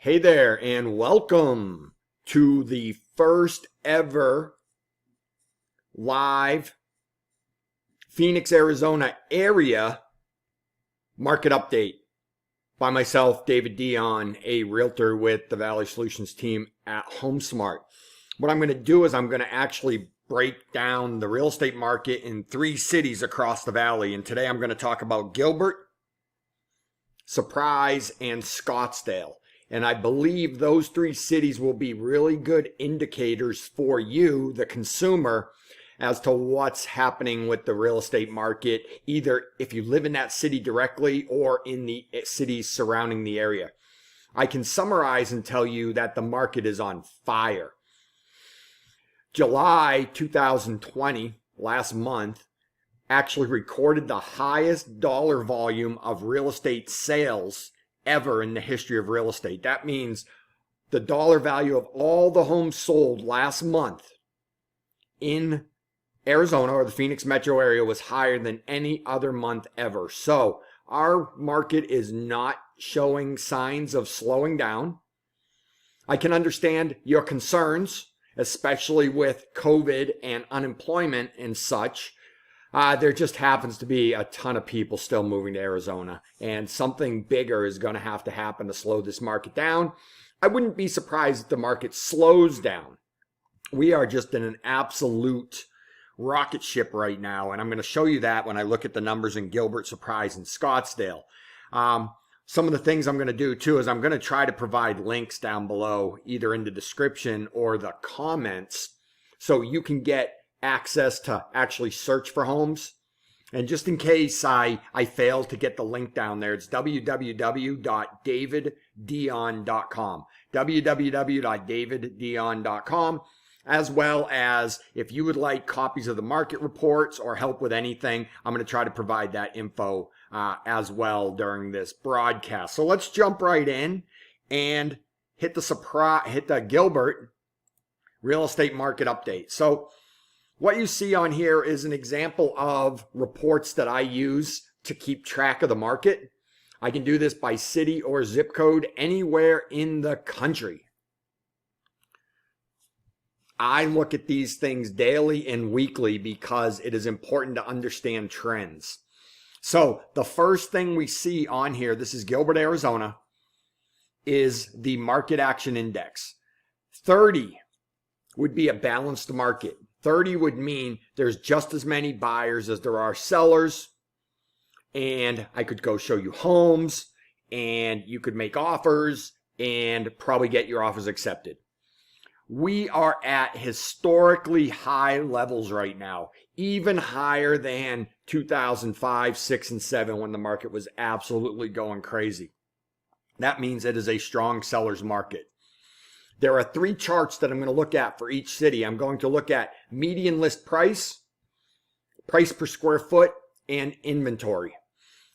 Hey there, and welcome to the first ever live Phoenix, Arizona area market update by myself, David Dion, a realtor with the Valley Solutions team at HomeSmart. What I'm going to do is I'm going to actually break down the real estate market in 3 cities across the valley. And today I'm going to talk about Gilbert, Surprise, and Scottsdale. And I believe those 3 cities will be really good indicators for you, the consumer, as to what's happening with the real estate market, either if you live in that city directly or in the cities surrounding the area. I can summarize and tell you that the market is on fire. July 2020, last month, actually recorded the highest dollar volume of real estate sales ever in the history of real estate. That means the dollar value of all the homes sold last month in Arizona or the Phoenix metro area was higher than any other month ever. So our market is not showing signs of slowing down. I can understand your concerns, especially with COVID and unemployment and such. There just happens to be a ton of people still moving to Arizona, and something bigger is going to have to happen to slow this market down. I wouldn't be surprised if the market slows down. We are just in an absolute rocket ship right now, and I'm going to show you that when I look at the numbers in Gilbert, Surprise, and Scottsdale. Some of the things I'm going to do too is I'm going to try to provide links down below, either in the description or the comments, so you can get access to actually search for homes. And just in case I fail to get the link down there, it's www.daviddion.com, www.daviddion.com, as well as if you would like copies of the market reports or help with anything, I'm going to try to provide that info as well during this broadcast. So let's jump right in and hit the Gilbert real estate market update. So what you see on here is an example of reports that I use to keep track of the market. I can do this by city or zip code anywhere in the country. I look at these things daily and weekly because it is important to understand trends. So the first thing we see on here, this is Gilbert, Arizona, is the market action index. 30 would be a balanced market. 30 would mean there's just as many buyers as there are sellers, and I could go show you homes, and you could make offers and probably get your offers accepted. We are at historically high levels right now, even higher than 2005, 6, and 7 when the market was absolutely going crazy. That means it is a strong seller's market. There are 3 charts that I'm going to look at for each city. I'm going to look at median list price, price per square foot, and inventory.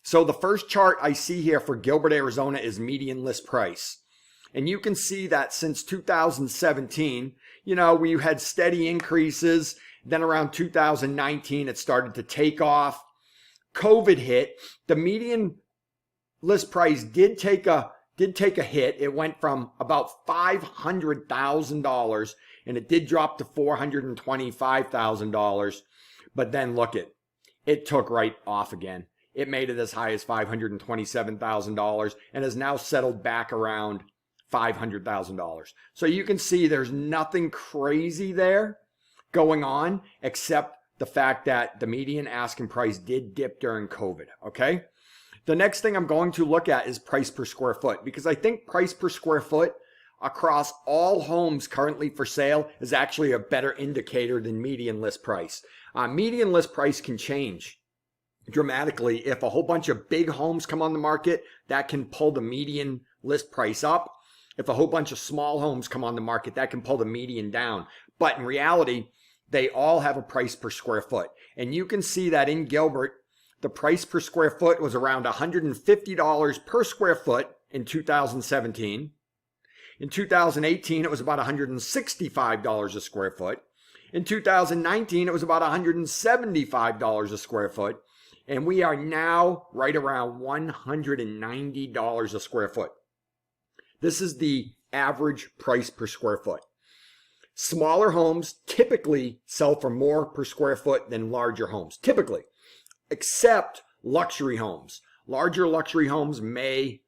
So the first chart I see here for Gilbert, Arizona is median list price. And you can see that since 2017, we had steady increases. Then around 2019, it started to take off. COVID hit. The median list price did take a hit. It went from about $500,000 and it did drop to $425,000. But then look it took right off again. It made it as high as $527,000 and has now settled back around $500,000. So you can see there's nothing crazy there going on except the fact that the median asking price did dip during COVID, okay? The next thing I'm going to look at is price per square foot, because I think price per square foot across all homes currently for sale is actually a better indicator than median list price. Median list price can change dramatically. If a whole bunch of big homes come on the market, that can pull the median list price up. If a whole bunch of small homes come on the market, that can pull the median down. But in reality, they all have a price per square foot. And you can see that in Gilbert, the price per square foot was around $150 per square foot in 2017. In 2018, it was about $165 a square foot. In 2019, it was about $175 a square foot. And we are now right around $190 a square foot. This is the average price per square foot. Smaller homes typically sell for more per square foot than larger homes, typically, except luxury homes. Larger luxury homes may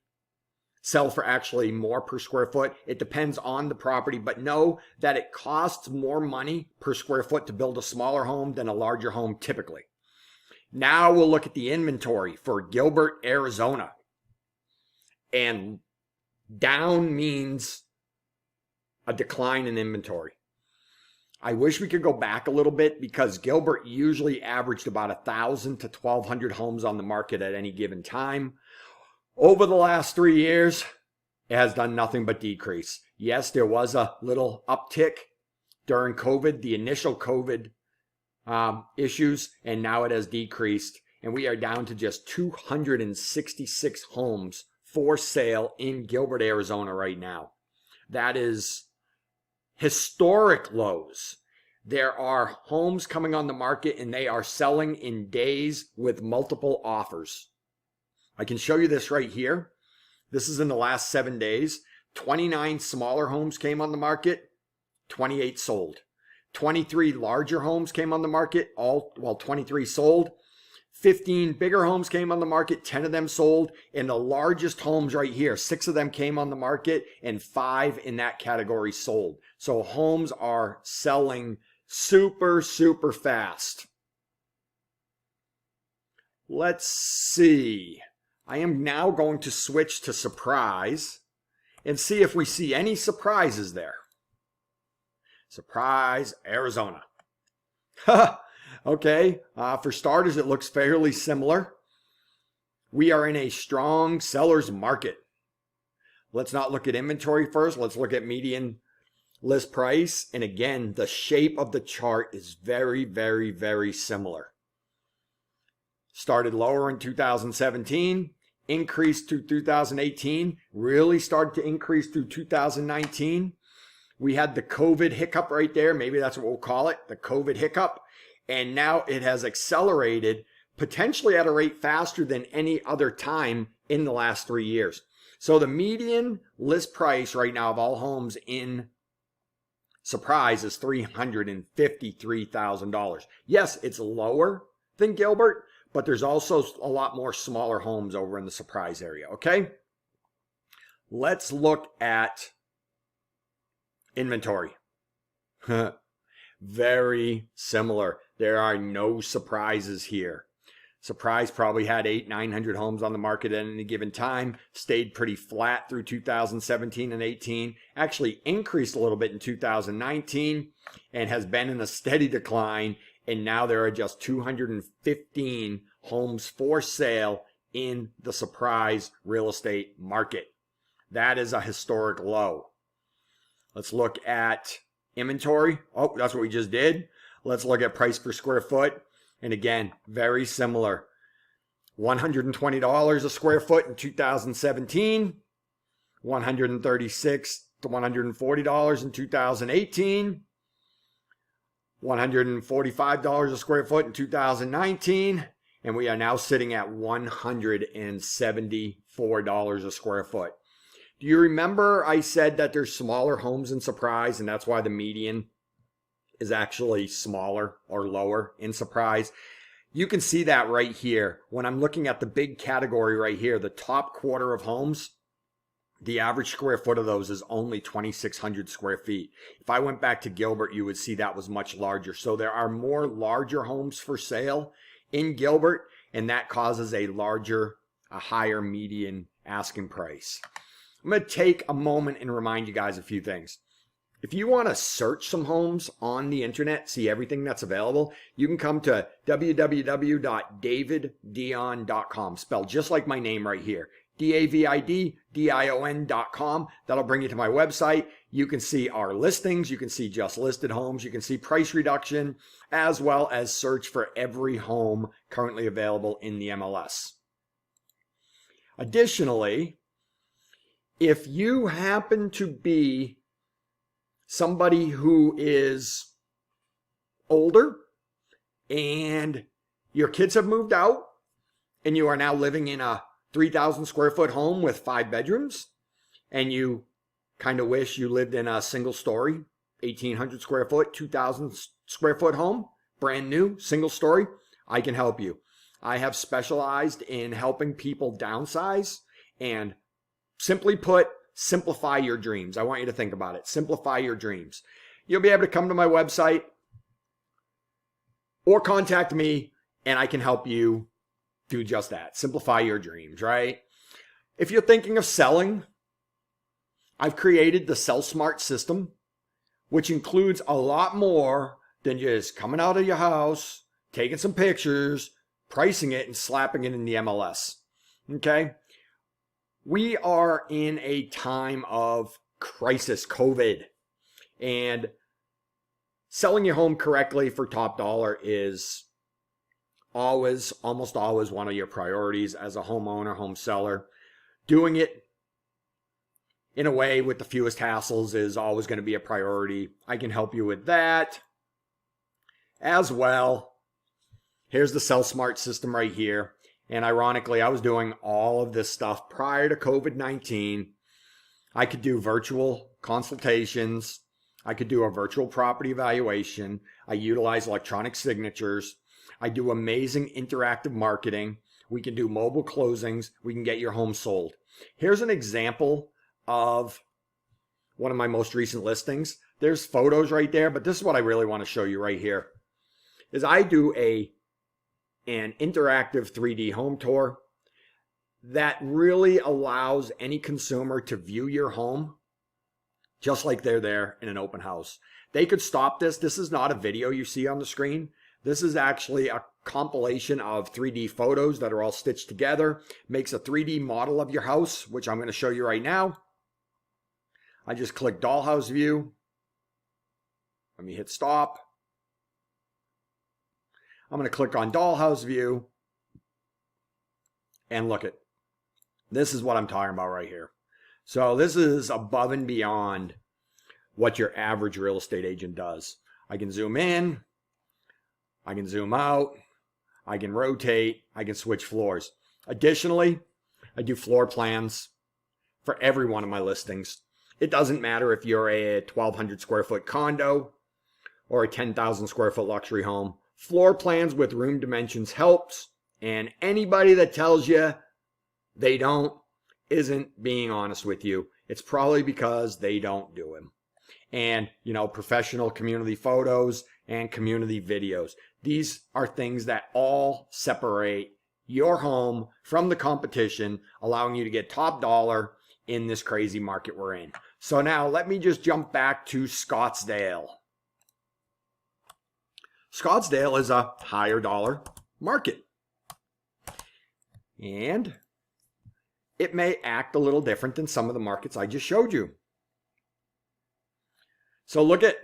sell for actually more per square foot. It depends on the property, but know that it costs more money per square foot to build a smaller home than a larger home typically. Now we'll look at the inventory for Gilbert, Arizona. And down means a decline in inventory. I wish we could go back a little bit because Gilbert usually averaged about 1,000 to 1,200 homes on the market at any given time. Over the last 3 years, it has done nothing but decrease. Yes, there was a little uptick during COVID, the initial COVID issues, and now it has decreased. And we are down to just 266 homes for sale in Gilbert, Arizona right now. That is historic lows. There are homes coming on the market and they are selling in days with multiple offers. I can show you this right here. This is in the last 7 days. 29 smaller homes came on the market, 28 sold. 23 larger homes came on the market, 23 sold. 15 bigger homes came on the market, 10 of them sold. And the largest homes right here, 6 of them came on the market and 5 in that category sold. So homes are selling super, super fast. Let's see. I am now going to switch to Surprise and see if we see any surprises there. Surprise, Arizona. Okay, for starters, it looks fairly similar. We are in a strong seller's market. Let's not look at inventory first. Let's look at median list price. And again, the shape of the chart is very, very, very similar. Started lower in 2017, increased to 2018, really started to increase through 2019. We had the COVID hiccup right there. Maybe that's what we'll call it, the COVID hiccup. And now it has accelerated potentially at a rate faster than any other time in the last 3 years. So the median list price right now of all homes in Surprise is $353,000. Yes, it's lower than Gilbert, but there's also a lot more smaller homes over in the Surprise area, okay? Let's look at inventory. Very similar. There are no surprises here. Surprise probably had 800-900 homes on the market at any given time, stayed pretty flat through 2017 and 18, actually increased a little bit in 2019, and has been in a steady decline, and now there are just 215 homes for sale in the Surprise real estate market. That is a historic low. Let's look at inventory. Oh, that's what we just did. Let's look at price per square foot. And again, very similar. $120 a square foot in 2017. $136 to $140 in 2018. $145 a square foot in 2019. And we are now sitting at $174 a square foot. Do you remember I said that there's smaller homes in Surprise, and that's why the median is actually smaller or lower in Surprise? You can see that right here. When I'm looking at the big category right here, the top quarter of homes, the average square foot of those is only 2,600 square feet. If I went back to Gilbert, you would see that was much larger. So there are more larger homes for sale in Gilbert, and that causes a higher median asking price. I'm going to take a moment and remind you guys a few things. If you want to search some homes on the internet, see everything that's available, you can come to www.daviddion.com, spelled just like my name right here, DAVIDDION.com. That'll bring you to my website. You can see our listings. You can see just listed homes. You can see price reduction, as well as search for every home currently available in the MLS. Additionally, if you happen to be somebody who is older and your kids have moved out and you are now living in a 3,000 square foot home with 5 bedrooms and you kind of wish you lived in a single story, 1,800 square foot, 2,000 square foot home, brand new, single story, I can help you. I have specialized in helping people downsize and, simply put, simplify your dreams. I want you to think about it. Simplify your dreams. You'll be able to come to my website or contact me, and I can help you do just that. Simplify your dreams, right? If you're thinking of selling, I've created the Sell Smart system, which includes a lot more than just coming out of your house, taking some pictures, pricing it, and slapping it in the MLS. Okay? We are in a time of crisis, COVID, and selling your home correctly for top dollar is almost always one of your priorities as a homeowner, home seller. Doing it in a way with the fewest hassles is always going to be a priority. I can help you with that as well. Here's the Sell Smart system right here. And ironically, I was doing all of this stuff prior to COVID-19. I could do virtual consultations. I could do a virtual property evaluation. I utilize electronic signatures. I do amazing interactive marketing. We can do mobile closings. We can get your home sold. Here's an example of one of my most recent listings. There's photos right there, but this is what I really want to show you right here. Is I do an interactive 3D home tour that really allows any consumer to view your home just like they're there in an open house. They could stop this. This is not a video you see on the screen. This is actually a compilation of 3D photos that are all stitched together. Makes a 3D model of your house, which I'm going to show you right now. I just click Dollhouse View. Let me hit stop. I'm going to click on Dollhouse View. And look at, this is what I'm talking about right here. So this is above and beyond what your average real estate agent does. I can zoom in. I can zoom out. I can rotate. I can switch floors. Additionally, I do floor plans for every one of my listings. It doesn't matter if you're a 1,200 square foot condo or a 10,000 square foot luxury home. Floor plans with room dimensions helps, and anybody that tells you they don't isn't being honest with you. It's probably because they don't do them. And, professional community photos and community videos. These are things that all separate your home from the competition, allowing you to get top dollar in this crazy market we're in. So now let me just jump back to Scottsdale. Scottsdale is a higher dollar market. And it may act a little different than some of the markets I just showed you. So look at,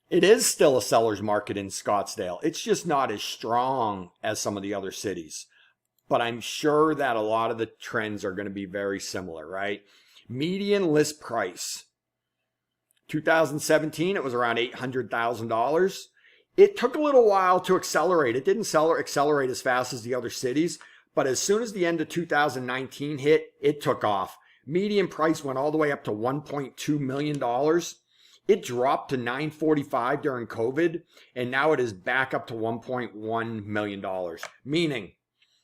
it is still a seller's market in Scottsdale. It's just not as strong as some of the other cities. But I'm sure that a lot of the trends are going to be very similar, right? Median list price. 2017, it was around $800,000. It took a little while to accelerate. It didn't accelerate as fast as the other cities. But as soon as the end of 2019 hit, it took off. Median price went all the way up to $1.2 million. It dropped to $945 during COVID, and now it is back up to $1.1 million, meaning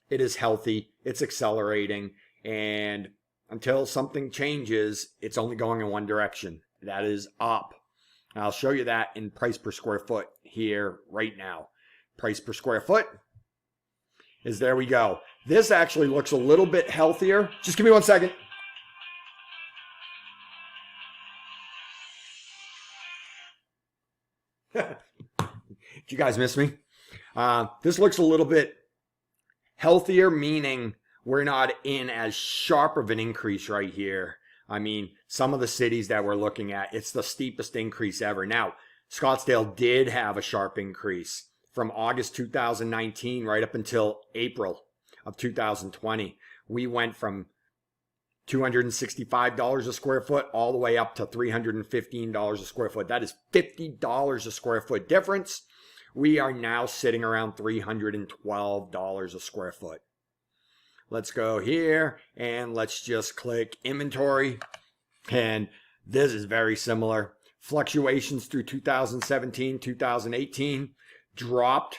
it is healthy, it's accelerating, and until something changes, it's only going in one direction. That is up. And I'll show you that in price per square foot here right now. Price per square foot is, there we go. This actually looks a little bit healthier. Just give me 1 second. Did you guys miss me? This looks a little bit healthier, meaning we're not in as sharp of an increase right here. I mean, some of the cities that we're looking at, it's the steepest increase ever. Now, Scottsdale did have a sharp increase from August 2019 right up until April of 2020. We went from $265 a square foot all the way up to $315 a square foot. That is $50 a square foot difference. We are now sitting around $312 a square foot. Let's go here and let's just click inventory. And this is very similar. Fluctuations through 2017, 2018, dropped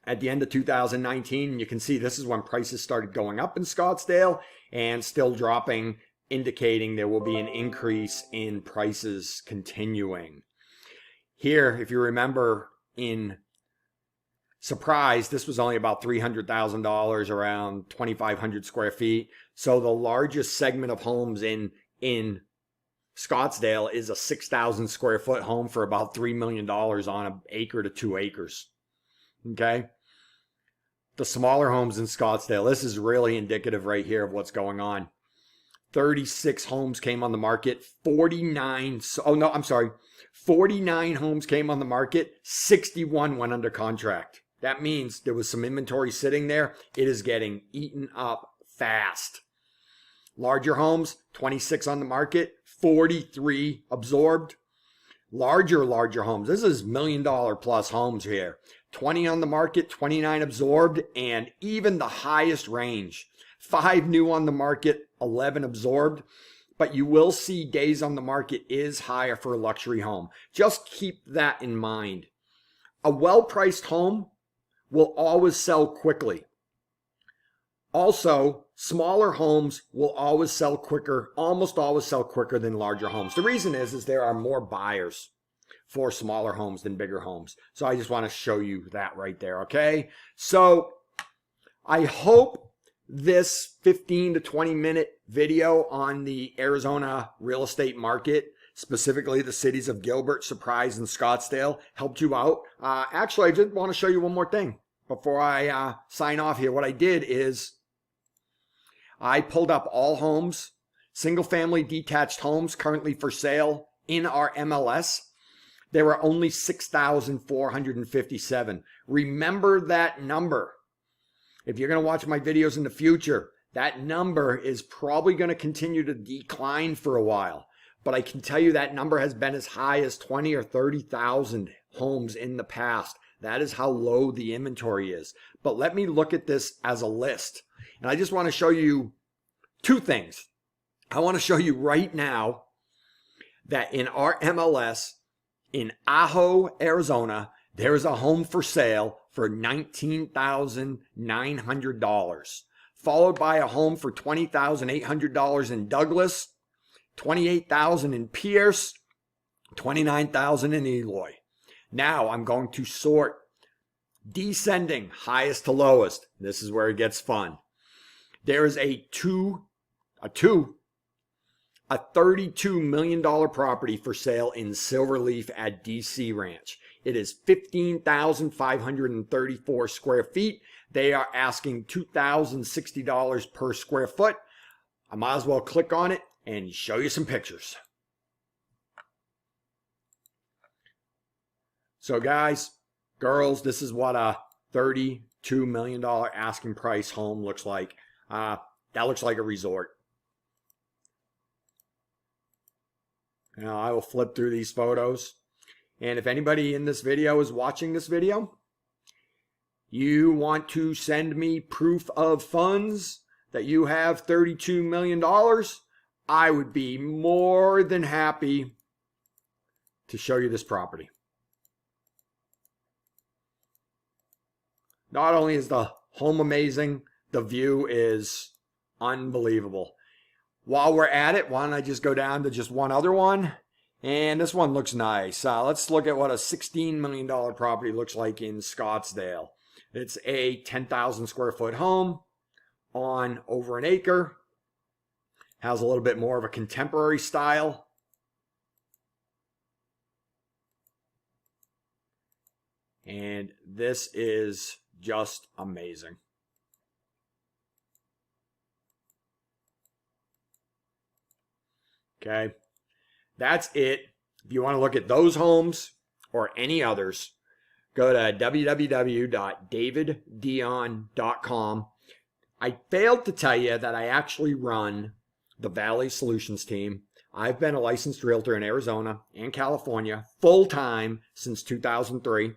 at the end of 2019. You can see this is when prices started going up in Scottsdale and still dropping, indicating there will be an increase in prices continuing. Here, if you remember, in Surprise, this was only about $300,000, around 2,500 square feet. So the largest segment of homes in Scottsdale is a 6,000 square foot home for about $3 million on an acre to 2 acres. Okay. The smaller homes in Scottsdale, this is really indicative right here of what's going on. 36 homes came on the market, 49 homes came on the market, 61 went under contract. That means there was some inventory sitting there. It is getting eaten up fast. Larger homes, 26 on the market, 43 absorbed. Larger homes, this is $1 million plus homes here. 20 on the market, 29 absorbed, and even the highest range. 5 new on the market, 11 absorbed. But you will see days on the market is higher for a luxury home. Just keep that in mind. A well-priced home will always sell quickly. Also, smaller homes will always sell quicker, almost always sell quicker than larger homes. The reason is there are more buyers for smaller homes than bigger homes. So I just want to show you that right there, okay? So I hope this 15 to 20 minute video on the Arizona real estate market, specifically the cities of Gilbert, Surprise, and Scottsdale, helped you out. Actually, I just want to show you one more thing before I sign off here. What I did is I pulled up all homes, single-family detached homes currently for sale in our MLS. There were only 6,457. Remember that number. If you're going to watch my videos in the future, that number is probably going to continue to decline for a while. But I can tell you that number has been as high as 20 or 30,000 homes in the past. That is how low the inventory is. But let me look at this as a list. And I just want to show you two things. I want to show you right now that in our MLS in Ajo, Arizona, there is a home for sale for $19,900, followed by a home for $20,800 in Douglas, $28,000 in Pierce, $29,000 in Eloy. Now I'm going to sort descending, highest to lowest. This is where it gets fun. There is a $32 million property for sale in Silverleaf at DC Ranch. It is 15,534 square feet. They are asking $2,060 per square foot. I might as well click on it and show you some pictures. So guys, girls, this is what a $32 million asking price home looks like. That looks like a resort. Now I will flip through these photos. And if anybody in this video is watching this video, you want to send me proof of funds that you have $32 million, I would be more than happy to show you this property. Not only is the home amazing, the view is unbelievable. While we're at it, why don't I just go down to just one other one? And this one looks nice. Let's look at what a $16 million property looks like in Scottsdale. It's a 10,000 square foot home on over an acre. Has a little bit more of a contemporary style. And this is just amazing. Okay. That's it. If you want to look at those homes or any others, go to www.daviddion.com. I failed to tell you that I actually run the Valley Solutions team. I've been a licensed realtor in Arizona and California full-time since 2003.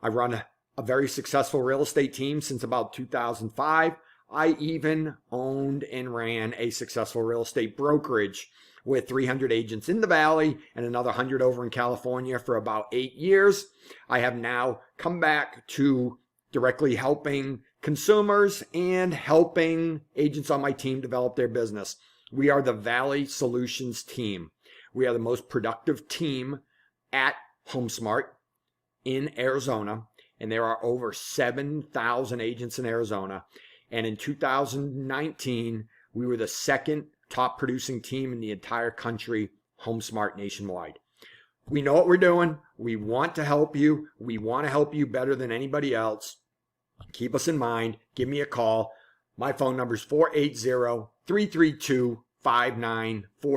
I run a very successful real estate team since about 2005. I even owned and ran a successful real estate brokerage with 300 agents in the Valley and another 100 over in California for about 8 years. I have now come back to directly helping consumers and helping agents on my team develop their business. We are the Valley Solutions team. We are the most productive team at HomeSmart in Arizona, and there are over 7,000 agents in Arizona. And in 2019, we were the second top producing team in the entire country, HomeSmart nationwide. We know what we're doing. We want to help you. We want to help you better than anybody else. Keep us in mind. Give me a call. My phone number is 480-332-5943.